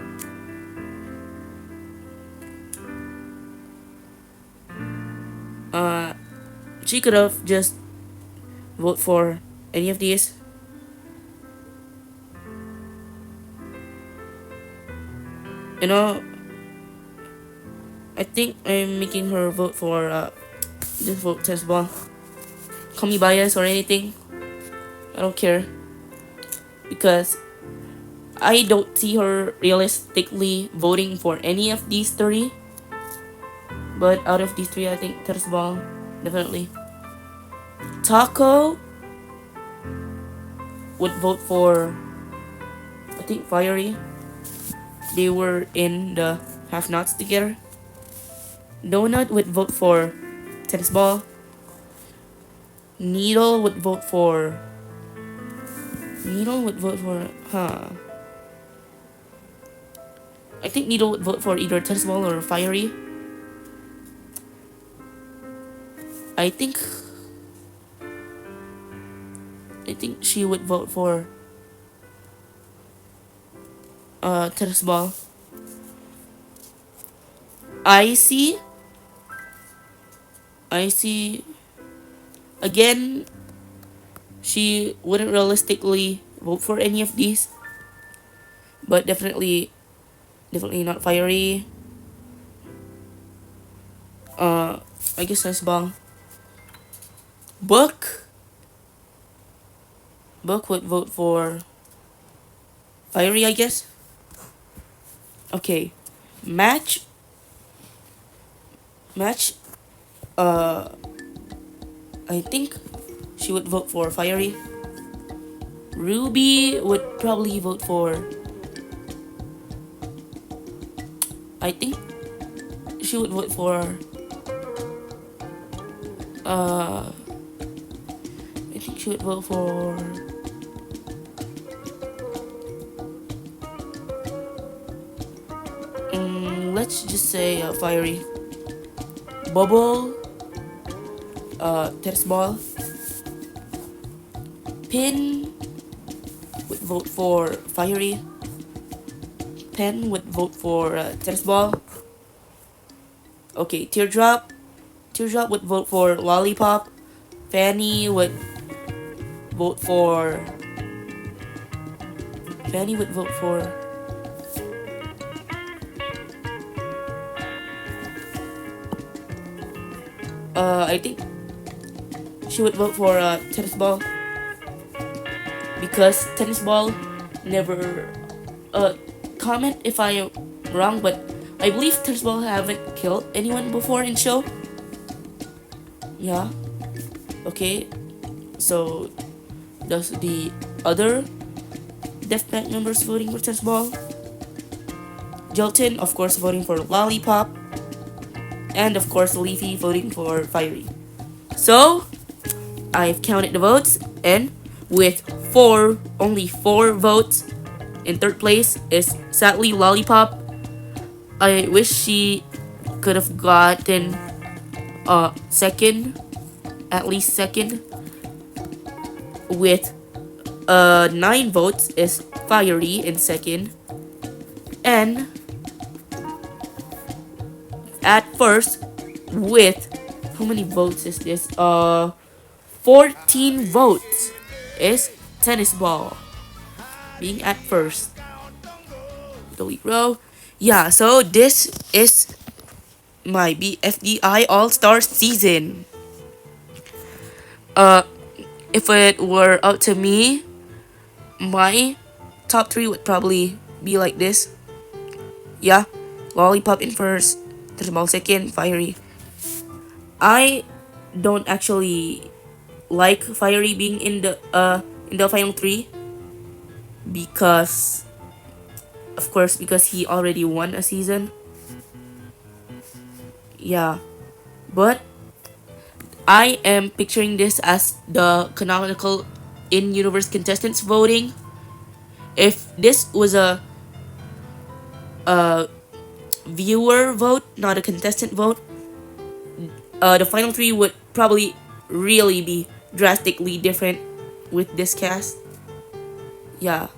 Uh, she could have just vote for any of these. You know, I think I'm making her vote for just vote test ball. Call me bias or anything. I don't care because I don't see her realistically voting for any of these three. But out of these three, I think test ball definitely. Taco would vote for I think Fiery. They were in the half nots together. Donut would vote for tennis ball. Needle would vote for. Needle would vote for. Huh. I think Needle would vote for either tennis ball or Fiery. I think. I think she would vote for. Tennis ball. I see. I see. Again, she wouldn't realistically vote for any of these, but definitely not Fiery. Uh, I guess that's ball. Book. Book would vote for Fiery, I guess. Okay, match. Match. Uh, I think she would vote for Fiery. Ruby would probably vote for. I think she would vote for. Uh, I think she would vote for. Let's just say Fiery. Bubble. Tennis ball. Pin would vote for Fiery. Pen would vote for tennis ball. Okay, Teardrop. Teardrop would vote for Lollipop. Fanny would vote for. Fanny would vote for. I think she would vote for tennis ball because tennis ball never. Comment if I am wrong, but I believe tennis ball haven't killed anyone before in show. Yeah. Okay. So does the other Deathpack members voting for tennis ball? Jolton, of course, voting for Lollipop. And of course, Leafy voting for Fiery. So, I've counted the votes, and with only four votes in third place is sadly Lollipop. I wish she could have gotten second, at least second. With 9 votes is Fiery in second, and at first with how many votes is this? 14 votes is tennis ball being at first. Delete row. Yeah, so this is my BFDI All-Star season. If it were up to me, my top 3 would probably be like this. Yeah, Lollipop in first, tennis ball second, Fiery. I don't actually like Fiery being in the final 3 because of course because he already won a season. Yeah. But I am picturing this as the canonical in-universe contestants voting. If this was a viewer vote, not a contestant vote, The final three would probably really be drastically different with this cast. Yeah,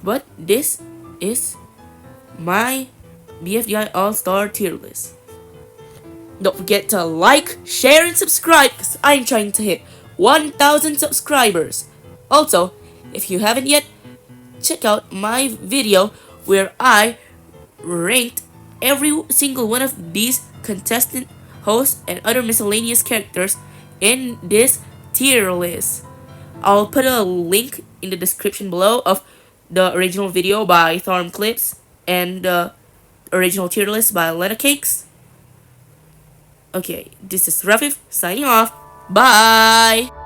but this is my BFDI All Star tier list. Don't forget to like, share, and subscribe because I'm trying to hit 1,000 subscribers. Also, if you haven't yet, check out my video where I ranked every single one of these contestant hosts and other miscellaneous characters in this tier list. I'll put a link in the description below of the original video by Tharm Clips and the original tier list by Lena Cakes. Okay, this is Rafif signing off. Bye!